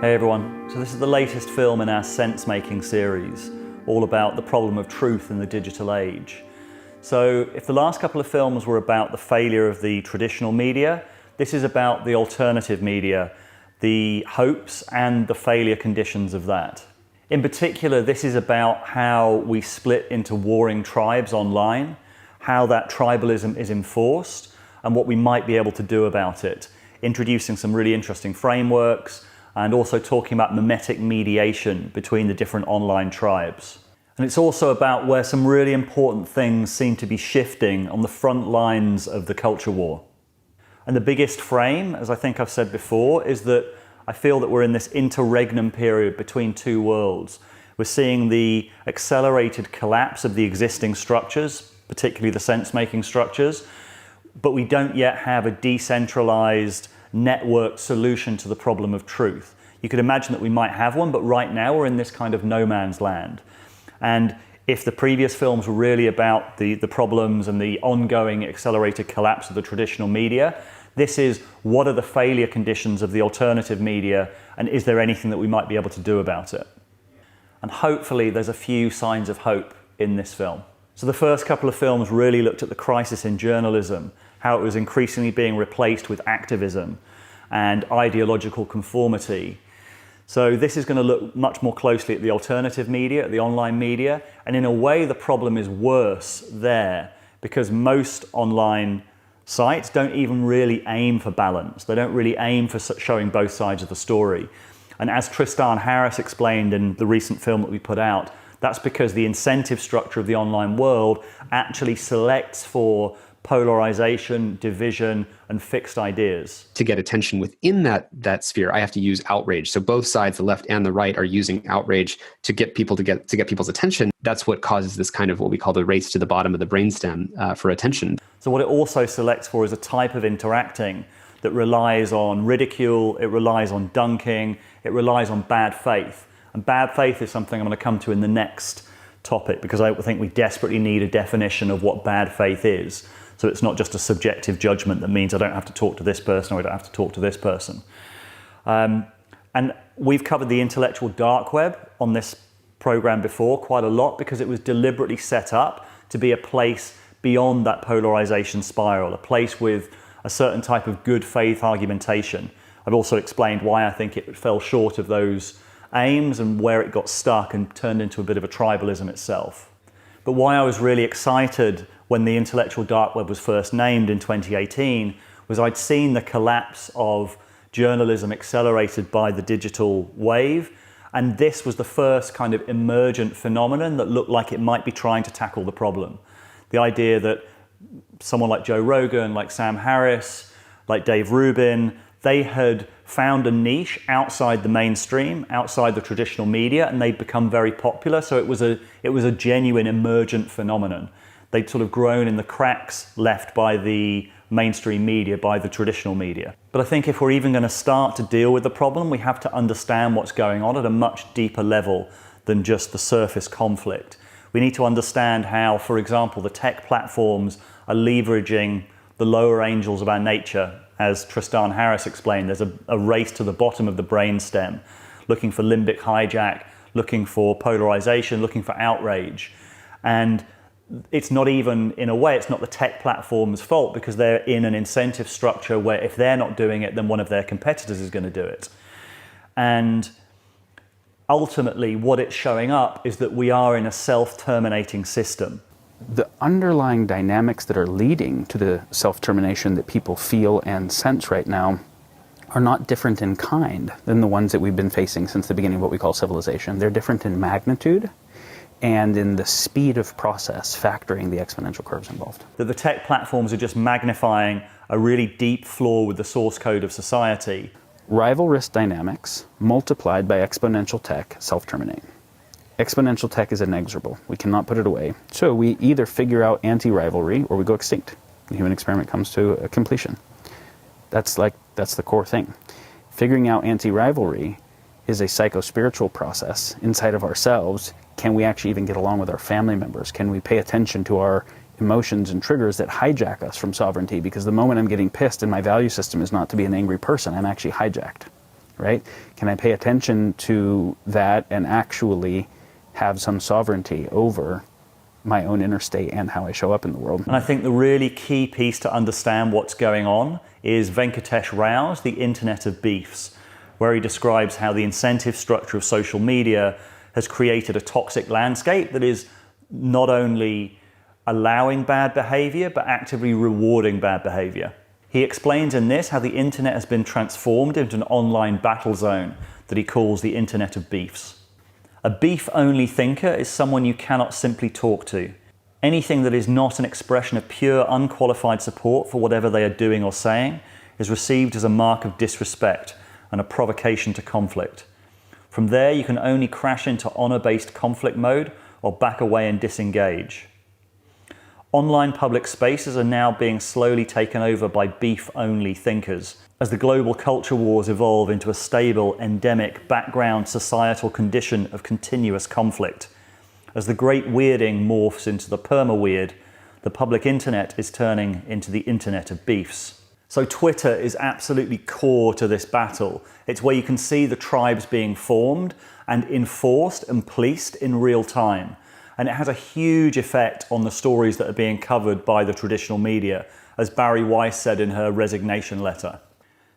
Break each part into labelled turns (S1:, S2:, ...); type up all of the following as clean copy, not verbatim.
S1: Hey everyone, so this is the latest film in our Sensemaking series, all about the problem of truth in the digital age. So if the last couple of films were about the failure of the traditional media, this is about the alternative media, the hopes and the failure conditions of that. In particular, this is about how we split into warring tribes online, how that tribalism is enforced, and what we might be able to do about it, introducing some really interesting frameworks, and also talking about mimetic mediation between the different online tribes. And it's also about where some really important things seem to be shifting on the front lines of the culture war. And the biggest frame, as I think I've said before, is that I feel that we're in this interregnum period between two worlds. We're seeing the accelerated collapse of the existing structures, particularly the sense-making structures, but we don't yet have a decentralized networked solution to the problem of truth. You could imagine that we might have one, but right now we're in this kind of no man's land. And if the previous films were really about the problems and the ongoing accelerated collapse of the traditional media, this is what are the failure conditions of the alternative media, and is there anything that we might be able to do about it? And hopefully there's a few signs of hope in this film. So the first couple of films really looked at the crisis in journalism, how it was increasingly being replaced with activism and ideological conformity. So this is going to look much more closely at the alternative media, at the online media, and in a way the problem is worse there because most online sites don't even really aim for balance. They don't really aim for showing both sides of the story. And as Tristan Harris explained in the recent film that we put out, that's because the incentive structure of the online world actually selects for polarization, division, and fixed ideas.
S2: To get attention within that sphere, I have to use outrage. So both sides, the left and the right, are using outrage to get people to get people's attention. That's what causes this kind of what we call the race to the bottom of the brainstem for attention.
S1: So what it also selects for is a type of interacting that relies on ridicule, it relies on dunking, it relies on bad faith. And bad faith is something I'm going to come to in the next topic, because I think we desperately need a definition of what bad faith is. So it's not just a subjective judgment that means I don't have to talk to this person or I don't have to talk to this person. And we've covered the intellectual dark web on this program before quite a lot because it was deliberately set up to be a place beyond that polarization spiral, a place with a certain type of good faith argumentation. I've also explained why I think it fell short of those aims and where it got stuck and turned into a bit of a tribalism itself. But why I was really excited when the intellectual dark web was first named in 2018 was I'd seen the collapse of journalism accelerated by the digital wave, and this was the first kind of emergent phenomenon that looked like it might be trying to tackle the problem. The idea that someone like Joe Rogan, like Sam Harris, like Dave Rubin, they had found a niche outside the mainstream, outside the traditional media, and they'd become very popular. So it was a genuine emergent phenomenon. They'd sort of grown in the cracks left by the mainstream media, by the traditional media. But I think if we're even going to start to deal with the problem, we have to understand what's going on at a much deeper level than just the surface conflict. We need to understand how, for example, the tech platforms are leveraging the lower angels of our nature. As Tristan Harris explained, there's a race to the bottom of the brainstem, looking for limbic hijack, looking for polarization, looking for outrage. And it's not even, in a way, it's not the tech platform's fault because they're in an incentive structure where if they're not doing it, then one of their competitors is going to do it. And ultimately, what it's showing up is that we are in a self-terminating system.
S3: The underlying dynamics that are leading to the self-termination that people feel and sense right now are not different in kind than the ones that we've been facing since the beginning of what we call civilization. They're different in magnitude and in the speed of process, factoring the exponential curves involved.
S1: That the tech platforms are just magnifying a really deep flaw with the source code of society.
S3: Rival risk dynamics multiplied by exponential tech self-terminate. Exponential tech is inexorable. We cannot put it away. So we either figure out anti-rivalry or we go extinct. The human experiment comes to a completion. That's the core thing. Figuring out anti-rivalry is a psycho-spiritual process inside of ourselves. Can we actually even get along with our family members? Can we pay attention to our emotions and triggers that hijack us from sovereignty? Because the moment I'm getting pissed and my value system is not to be an angry person, I'm actually hijacked. right? Can I pay attention to that and actually have some sovereignty over my own inner state and how I show up in the world?
S1: And I think the really key piece to understand what's going on is Venkatesh Rao's The Internet of Beefs, where he describes how the incentive structure of social media has created a toxic landscape that is not only allowing bad behavior, but actively rewarding bad behavior. He explains in this how the internet has been transformed into an online battle zone that he calls the Internet of Beefs. A beef-only thinker is someone you cannot simply talk to. Anything that is not an expression of pure, unqualified support for whatever they are doing or saying is received as a mark of disrespect and a provocation to conflict. From there, you can only crash into honor-based conflict mode or back away and disengage. Online public spaces are now being slowly taken over by beef-only thinkers. As the global culture wars evolve into a stable, endemic, background societal condition of continuous conflict, as the great weirding morphs into the perma-weird, the public internet is turning into the Internet of Beefs. So Twitter is absolutely core to this battle. It's where you can see the tribes being formed and enforced and policed in real time. And it has a huge effect on the stories that are being covered by the traditional media, as Barry Weiss said in her resignation letter.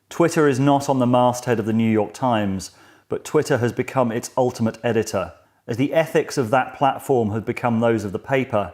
S1: Twitter is not on the masthead of the New York Times, but Twitter has become its ultimate editor. As the ethics of that platform have become those of the paper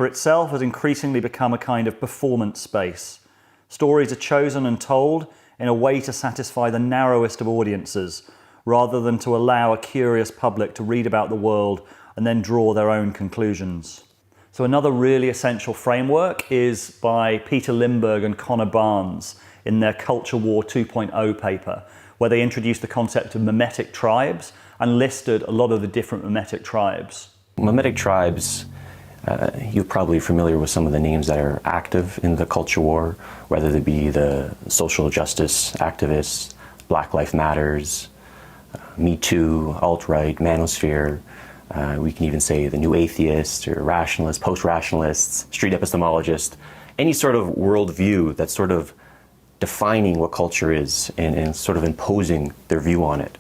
S1: itself has increasingly become a kind of performance space. Stories are chosen and told in a way to satisfy the narrowest of audiences, rather than to allow a curious public to read about the world and then draw their own conclusions. So another really essential framework is by Peter Limberg and Connor Barnes in their Culture War 2.0 paper, where they introduced the concept of mimetic tribes and listed a lot of the different mimetic tribes.
S4: Mimetic tribes, you're probably familiar with some of the names that are active in the culture war, whether they be the social justice activists, Black Lives Matters, Me Too, alt-right, manosphere. We can even say the new atheists or rationalists, post-rationalists, street epistemologists, any sort of worldview that's sort of defining what culture is and sort of imposing their view on it.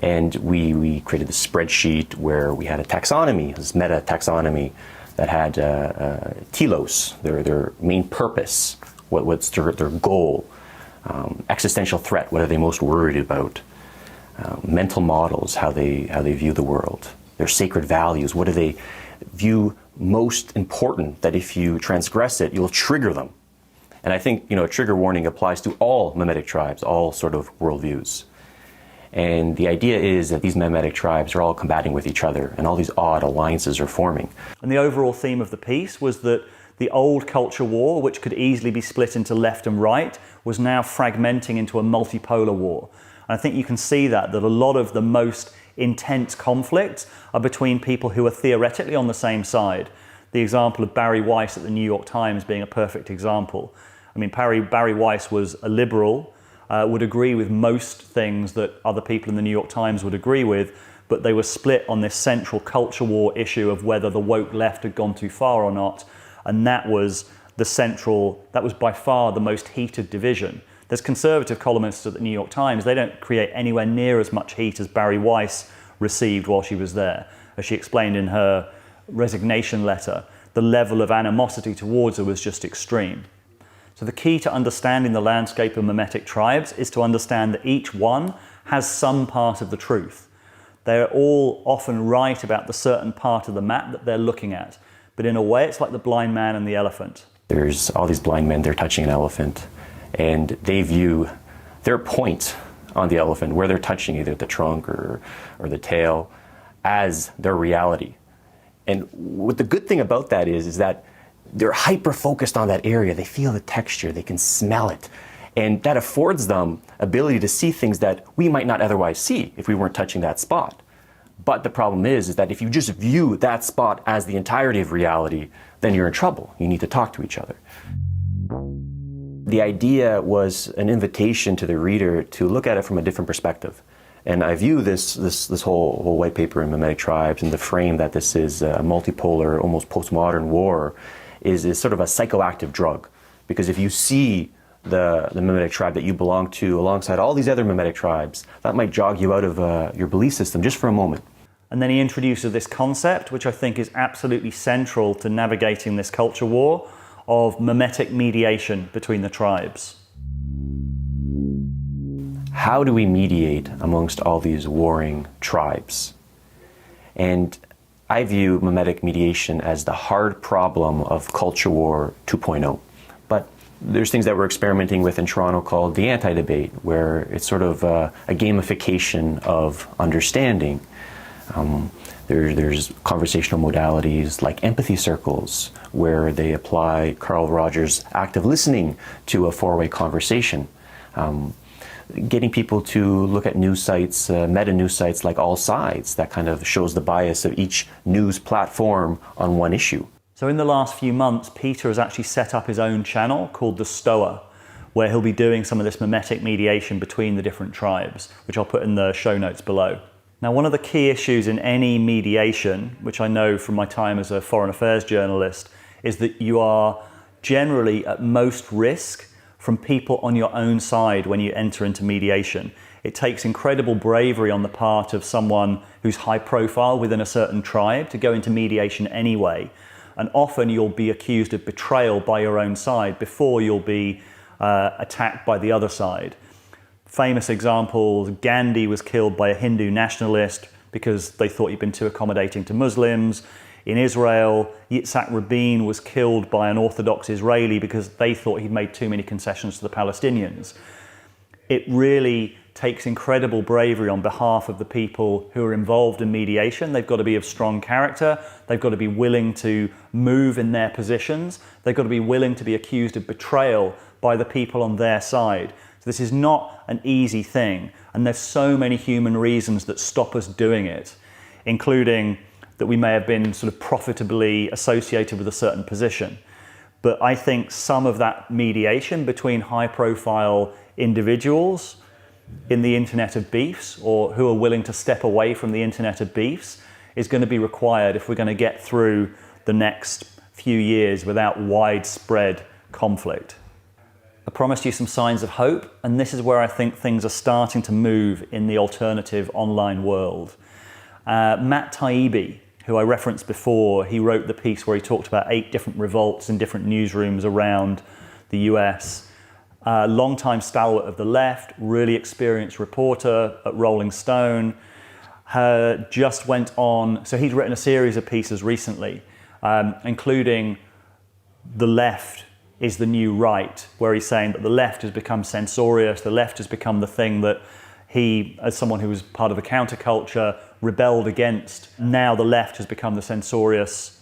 S4: And we created this spreadsheet where we had a taxonomy, this meta taxonomy that had telos, their main purpose, what's their goal, existential threat, what are they most worried about, mental models, how they view the world, their sacred values, what do they view most important that if you transgress it, you'll trigger them. And I think, a trigger warning applies to all mimetic tribes, all sort of worldviews. And the idea is that these mimetic tribes are all combating with each other, and all these odd alliances are forming.
S1: And the overall theme of the piece was that the old culture war, which could easily be split into left and right, was now fragmenting into a multipolar war. And I think you can see that a lot of the most intense conflicts are between people who are theoretically on the same side. The example of Barry Weiss at the New York Times being a perfect example. I mean, Barry Weiss was a liberal, would agree with most things that other people in the New York Times would agree with, but they were split on this central culture war issue of whether the woke left had gone too far or not. And that was by far the most heated division. There's conservative columnists at the New York Times, they don't create anywhere near as much heat as Barry Weiss received while she was there. As she explained in her resignation letter, the level of animosity towards her was just extreme. So the key to understanding the landscape of mimetic tribes is to understand that each one has some part of the truth. They're all often right about the certain part of the map that they're looking at. But in a way, it's like the blind man and the elephant.
S4: There's all these blind men, they're touching an elephant, and they view their point on the elephant, where they're touching either the trunk or the tail, as their reality. And what the good thing about that is that they're hyper-focused on that area. They feel the texture, they can smell it. And that affords them ability to see things that we might not otherwise see if we weren't touching that spot. But the problem is that if you just view that spot as the entirety of reality, then you're in trouble. You need to talk to each other. The idea was an invitation to the reader to look at it from a different perspective. And I view this whole white paper in mimetic tribes and the frame that this is a multipolar, almost postmodern war is sort of a psychoactive drug. Because if you see the mimetic tribe that you belong to alongside all these other mimetic tribes. That might jog you out of your belief system just for a moment.
S1: And then he introduces this concept, which I think is absolutely central to navigating this culture war, of mimetic mediation between the tribes.
S4: How do we mediate amongst all these warring tribes? And I view mimetic mediation as the hard problem of Culture War 2.0. But there's things that we're experimenting with in Toronto called the anti-debate, where it's sort of a gamification of understanding. There's conversational modalities like empathy circles, where they apply Carl Rogers' active listening to a four-way conversation. Getting people to look at news sites, meta news sites like All Sides, that kind of shows the bias of each news platform on one issue.
S1: So in the last few months, Peter has actually set up his own channel called The Stoa, where he'll be doing some of this mimetic mediation between the different tribes, which I'll put in the show notes below. Now, one of the key issues in any mediation, which I know from my time as a foreign affairs journalist, is that you are generally at most risk from people on your own side when you enter into mediation. It takes incredible bravery on the part of someone who's high profile within a certain tribe to go into mediation anyway. And often you'll be accused of betrayal by your own side before you'll be attacked by the other side. Famous examples, Gandhi was killed by a Hindu nationalist because they thought he'd been too accommodating to Muslims. In Israel, Yitzhak Rabin was killed by an Orthodox Israeli because they thought he'd made too many concessions to the Palestinians. It really takes incredible bravery on behalf of the people who are involved in mediation. They've got to be of strong character. They've got to be willing to move in their positions. They've got to be willing to be accused of betrayal by the people on their side. So this is not an easy thing. And there's so many human reasons that stop us doing it, including that we may have been sort of profitably associated with a certain position. But I think some of that mediation between high-profile individuals in the internet of beefs, or who are willing to step away from the internet of beefs, is going to be required if we're going to get through the next few years without widespread conflict. I promised you some signs of hope, and this is where I think things are starting to move in the alternative online world. Matt Taibbi, who I referenced before, he wrote the piece where he talked about 8 different revolts in different newsrooms around the US. Longtime stalwart of the left, really experienced reporter at Rolling Stone, just went on, so he's written a series of pieces recently, including The Left is the New Right, where he's saying that the left has become censorious, the left has become the thing that he, as someone who was part of a counterculture, rebelled against. Now the left has become the censorious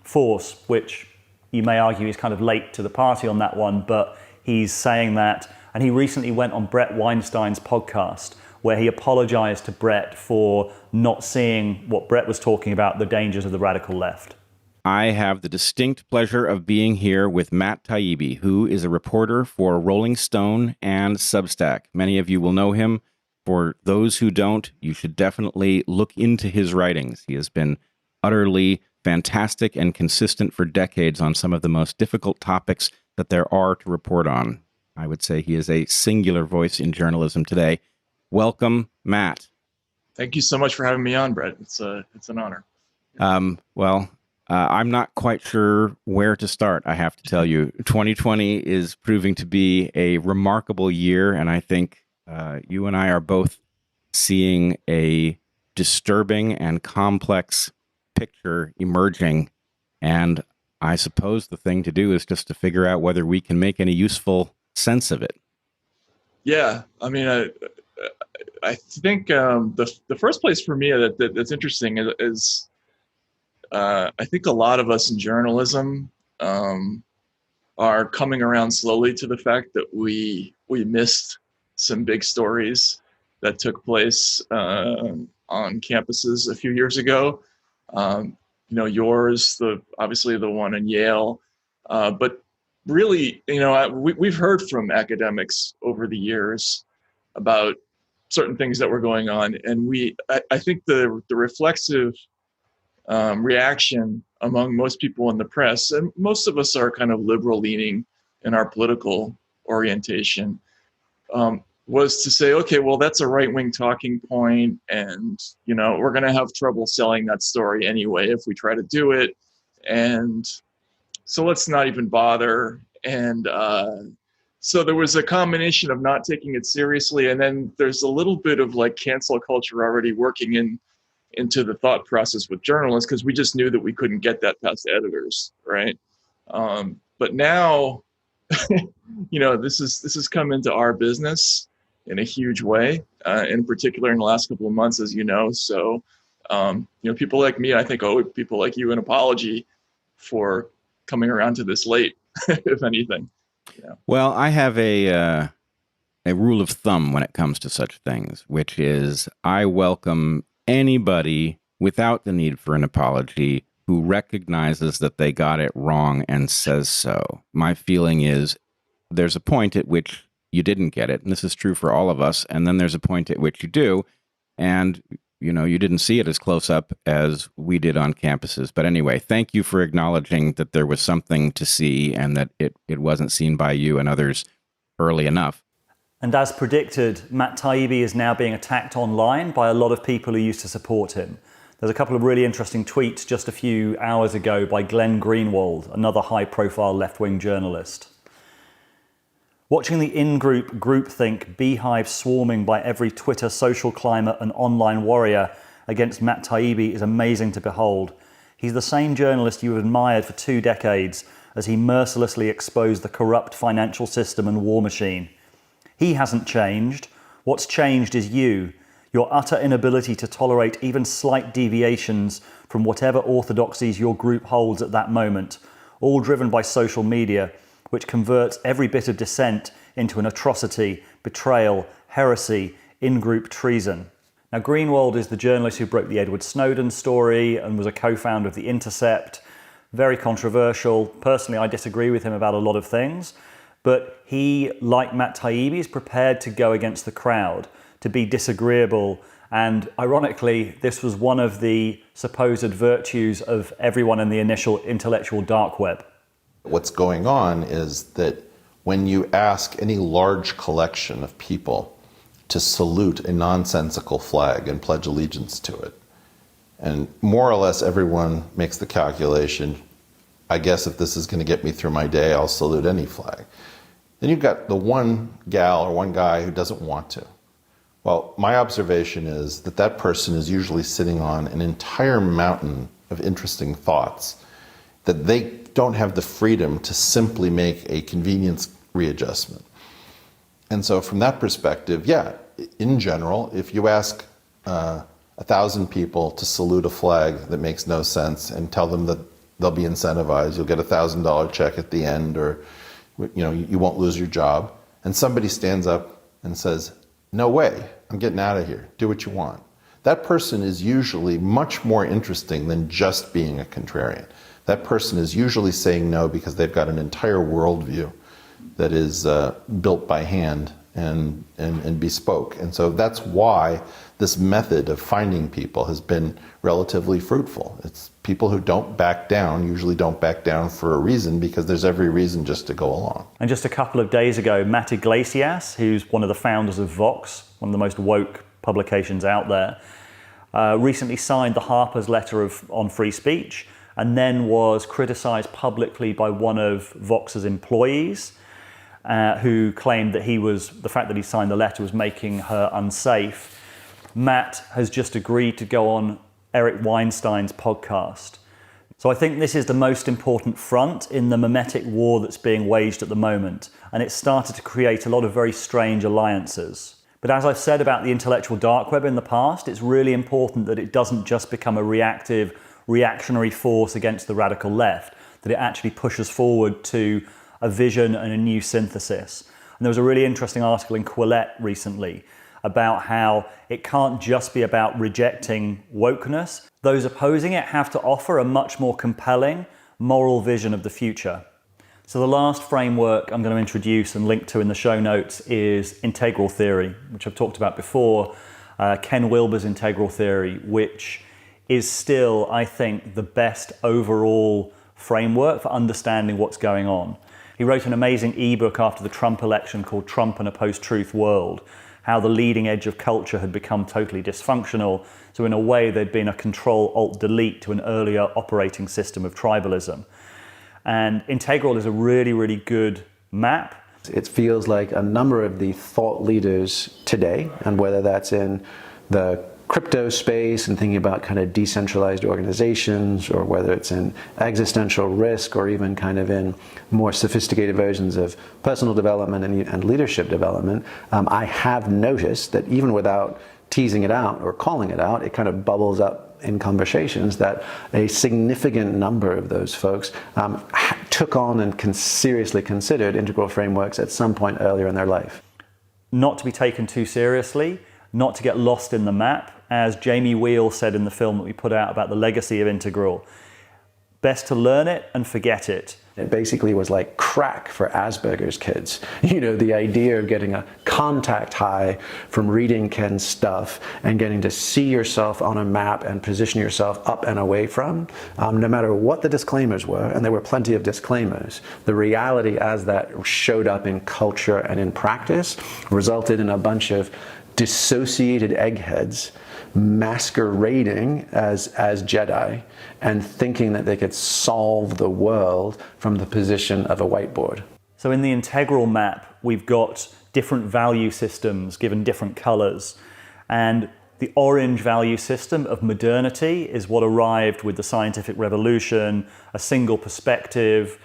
S1: force, which you may argue is kind of late to the party on that one, but he's saying that. And he recently went on Brett Weinstein's podcast, where he apologized to Brett for not seeing what Brett was talking about, the dangers of the radical left.
S5: I have the distinct pleasure of being here with Matt Taibbi, who is a reporter for Rolling Stone and Substack. Many of you will know him. For those who don't, you should definitely look into his writings. He has been utterly fantastic and consistent for decades on some of the most difficult topics that there are to report on. I would say he is a singular voice in journalism today. Welcome, Matt.
S6: Thank you so much for having me on, Brett. It's an honor.
S5: I'm not quite sure where to start, I have to tell you. 2020 is proving to be a remarkable year, and I think you and I are both seeing a disturbing and complex picture emerging, and I suppose the thing to do is just to figure out whether we can make any useful sense of it.
S6: Yeah, I mean, I think the first place for me that's interesting is I think a lot of us in journalism are coming around slowly to the fact that we missed some big stories that took place on campuses a few years ago. Yours, obviously the one in Yale, but really, we've heard from academics over the years about certain things that were going on, and I think the reflexive reaction among most people in the press, and most of us are kind of liberal leaning in our political orientation, was to say, okay, well, that's a right-wing talking point, and we're going to have trouble selling that story anyway if we try to do it, and so let's not even bother. And so there was a combination of not taking it seriously, and then there's a little bit of like cancel culture already working into the thought process with journalists, because we just knew that we couldn't get that past editors, right? But now, this has come into our business in a huge way, in particular in the last couple of months, as you know. So, people like me, I think, owe people like you an apology for coming around to this late, if anything. Yeah.
S5: Well, I have a rule of thumb when it comes to such things, which is I welcome anybody without the need for an apology who recognizes that they got it wrong and says so. My feeling is there's a point at which you didn't get it, and this is true for all of us, and then there's a point at which you do, and you didn't see it as close up as we did on campuses. But anyway, thank you for acknowledging that there was something to see and that it wasn't seen by you and others early enough.
S1: And as predicted, Matt Taibbi is now being attacked online by a lot of people who used to support him. There's a couple of really interesting tweets just a few hours ago by Glenn Greenwald, another high-profile left-wing journalist. Watching the in-group groupthink beehive swarming by every Twitter social climber and online warrior against Matt Taibbi is amazing to behold. He's the same journalist you have admired for 2 decades as he mercilessly exposed the corrupt financial system and war machine. He hasn't changed. What's changed is you, your utter inability to tolerate even slight deviations from whatever orthodoxies your group holds at that moment, all driven by social media, which converts every bit of dissent into an atrocity, betrayal, heresy, in-group treason. Now, Greenwald is the journalist who broke the Edward Snowden story and was a co-founder of The Intercept. Very controversial. Personally, I disagree with him about a lot of things, but he, like Matt Taibbi, is prepared to go against the crowd, to be disagreeable. And ironically, this was one of the supposed virtues of everyone in the initial intellectual dark web.
S7: What's going on is that when you ask any large collection of people to salute a nonsensical flag and pledge allegiance to it, and more or less everyone makes the calculation, I guess if this is going to get me through my day, I'll salute any flag. Then you've got the one gal or one guy who doesn't want to. Well, my observation is that that person is usually sitting on an entire mountain of interesting thoughts that they don't have the freedom to simply make a convenience readjustment. And so from that perspective, yeah, in general, if you ask 1,000 people to salute a flag that makes no sense and tell them that they'll be incentivized, you'll get a $1,000 check at the end, or you won't lose your job, and somebody stands up and says, no way, I'm getting out of here, do what you want. That person is usually much more interesting than just being a contrarian. That person is usually saying no because they've got an entire worldview that is built by hand and bespoke. And so that's why this method of finding people has been relatively fruitful. It's people who don't back down, usually don't back down for a reason, because there's every reason just to go along. And
S1: just a couple of days ago, Matt Iglesias, who's one of the founders of Vox, one of the most woke publications out there, recently signed the Harper's letter on free speech, and then was criticized publicly by one of Vox's employees, who claimed that the fact that he signed the letter was making her unsafe. Matt has just agreed to go on Eric Weinstein's podcast. So I think this is the most important front in the mimetic war that's being waged at the moment, and it's started to create a lot of very strange alliances. But as I've said about the intellectual dark web in the past, it's really important that it doesn't just become a reactionary force against the radical left, that it actually pushes forward to a vision and a new synthesis. And there was a really interesting article in Quillette recently about how it can't just be about rejecting wokeness. Those opposing it have to offer a much more compelling moral vision of the future. So the last framework I'm going to introduce and link to in the show notes is integral theory, which I've talked about before, Ken Wilber's integral theory, which is still, I think, the best overall framework for understanding what's going on. He wrote an amazing ebook after the Trump election called Trump and a Post-Truth World, how the leading edge of culture had become totally dysfunctional. So in a way, there'd been a Control-Alt-Delete to an earlier operating system of tribalism. And Integral is a really, really good map.
S8: It feels like a number of the thought leaders today, and whether that's in the crypto space and thinking about kind of decentralized organizations, or whether it's in existential risk, or even kind of in more sophisticated versions of personal development and leadership development, I have noticed that even without teasing it out or calling it out, it kind of bubbles up in conversations that a significant number of those folks took on and seriously considered integral frameworks at some point earlier in their life.
S1: Not to be taken too seriously, not to get lost in the map. As Jamie Wheel said in the film that we put out about the legacy of Integral, best to learn it and forget it.
S8: It basically was like crack for Asperger's kids. You know, the idea of getting a contact high from reading Ken's stuff and getting to see yourself on a map and position yourself up and away from, no matter what the disclaimers were, and there were plenty of disclaimers, the reality as that showed up in culture and in practice resulted in a bunch of dissociated eggheads masquerading as Jedi and thinking that they could solve the world from the position of a whiteboard.
S1: So in the Integral map, we've got different value systems given different colors. And the orange value system of modernity is what arrived with the scientific revolution, a single perspective.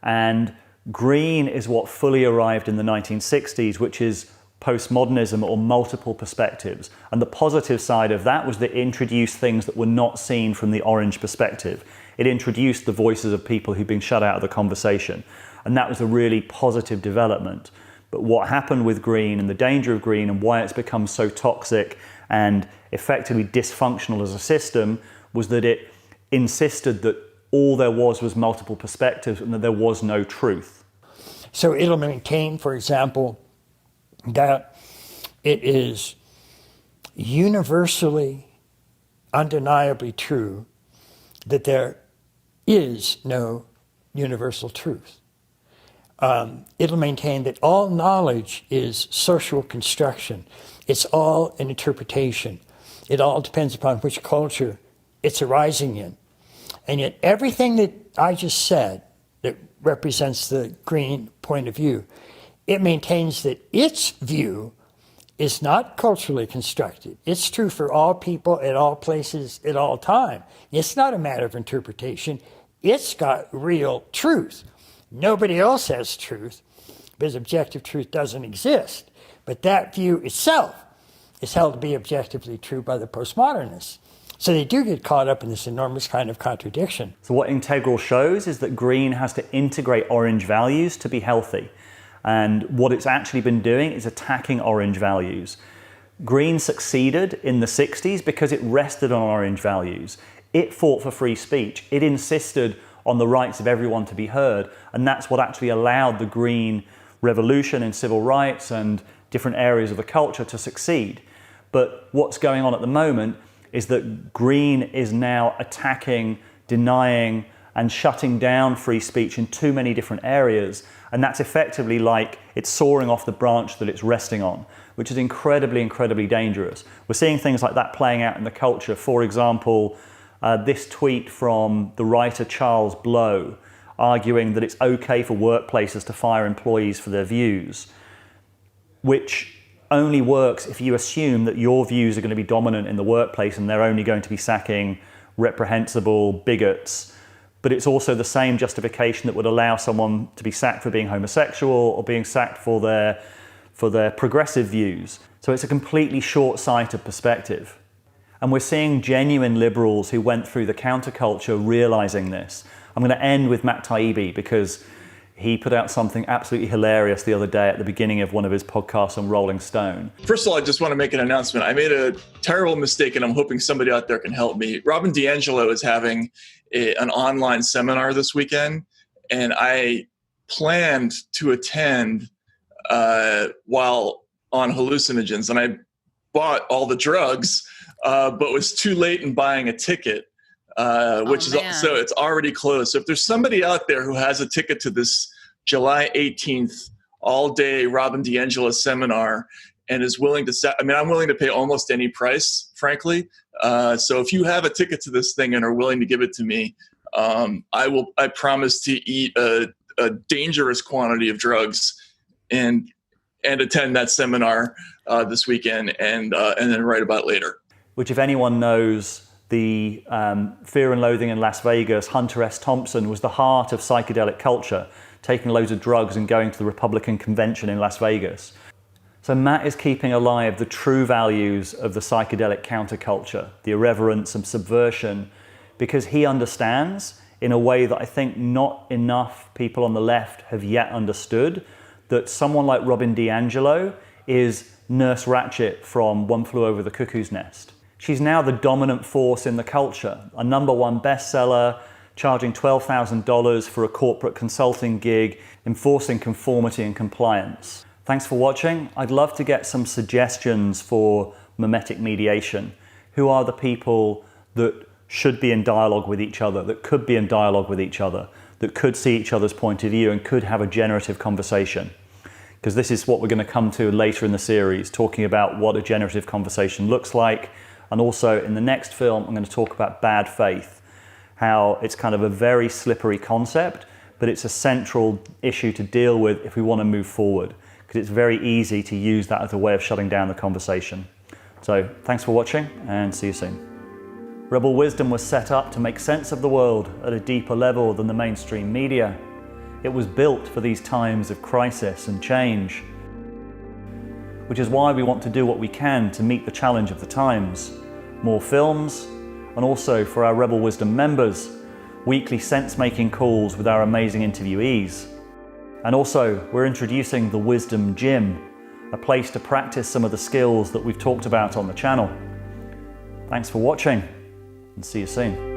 S1: And green is what fully arrived in the 1960s, which is postmodernism, or multiple perspectives. And the positive side of that was that it introduced things that were not seen from the orange perspective. It introduced the voices of people who'd been shut out of the conversation. And that was a really positive development. But what happened with green and the danger of green and why it's become so toxic and effectively dysfunctional as a system was that it insisted that all there was multiple perspectives and that there was no truth.
S9: So it'll maintain, for example, that it is universally, undeniably true that there is no universal truth. It'll maintain that all knowledge is social construction. It's all an interpretation. It all depends upon which culture it's arising in. And yet everything that I just said that represents the green point of view, it maintains that its view is not culturally constructed. It's true for all people at all places at all time. It's not a matter of interpretation. It's got real truth. Nobody else has truth because objective truth doesn't exist. But that view itself is held to be objectively true by the postmodernists. So they do get caught up in this enormous kind of contradiction.
S1: So what Integral shows is that green has to integrate orange values to be healthy. And what it's actually been doing is attacking orange values. Green succeeded in the 60s because it rested on orange values. It fought for free speech. It insisted on the rights of everyone to be heard. And that's what actually allowed the green revolution in civil rights and different areas of the culture to succeed. But what's going on at the moment is that green is now attacking, denying, and shutting down free speech in too many different areas. And that's effectively like it's soaring off the branch that it's resting on, which is incredibly, incredibly dangerous. We're seeing things like that playing out in the culture. For example, this tweet from the writer Charles Blow arguing that it's okay for workplaces to fire employees for their views, which only works if you assume that your views are going to be dominant in the workplace and they're only going to be sacking reprehensible bigots. But it's also the same justification that would allow someone to be sacked for being homosexual or being sacked for their progressive views. So it's a completely short-sighted perspective. And we're seeing genuine liberals who went through the counterculture realizing this. I'm going to end with Matt Taibbi because he put out something absolutely hilarious the other day at the beginning of one of his podcasts on Rolling Stone.
S6: First of all, I just want to make an announcement. I made a terrible mistake, and I'm hoping somebody out there can help me. Robin DiAngelo is having an online seminar this weekend, and I planned to attend while on hallucinogens, and I bought all the drugs, but was too late in buying a ticket. So it's already closed. So if there's somebody out there who has a ticket to this July 18th, all day Robin DiAngelo seminar, and is willing to set, I mean, I'm willing to pay almost any price, frankly. So if you have a ticket to this thing and are willing to give it to me, I promise to eat a dangerous quantity of drugs and attend that seminar this weekend and then write about it later.
S1: Which, if anyone knows the Fear and Loathing in Las Vegas, Hunter S. Thompson was the heart of psychedelic culture, taking loads of drugs and going to the Republican convention in Las Vegas. So Matt is keeping alive the true values of the psychedelic counterculture, the irreverence and subversion, because he understands in a way that I think not enough people on the left have yet understood, that someone like Robin DiAngelo is Nurse Ratched from One Flew Over the Cuckoo's Nest. She's now the dominant force in the culture, a #1 bestseller, charging $12,000 for a corporate consulting gig, enforcing conformity and compliance. Thanks for watching. I'd love to get some suggestions for mimetic mediation. Who are the people that should be in dialogue with each other, that could be in dialogue with each other, that could see each other's point of view and could have a generative conversation? Because this is what we're going to come to later in the series, talking about what a generative conversation looks like. And also in the next film, I'm going to talk about bad faith, how it's kind of a very slippery concept, but it's a central issue to deal with if we want to move forward, because it's very easy to use that as a way of shutting down the conversation. So thanks for watching and see you soon. Rebel Wisdom was set up to make sense of the world at a deeper level than the mainstream media. It was built for these times of crisis and change, which is why we want to do what we can to meet the challenge of the times. More films, and also for our Rebel Wisdom members, weekly sense-making calls with our amazing interviewees. And also, we're introducing the Wisdom Gym, a place to practice some of the skills that we've talked about on the channel. Thanks for watching, and see you soon.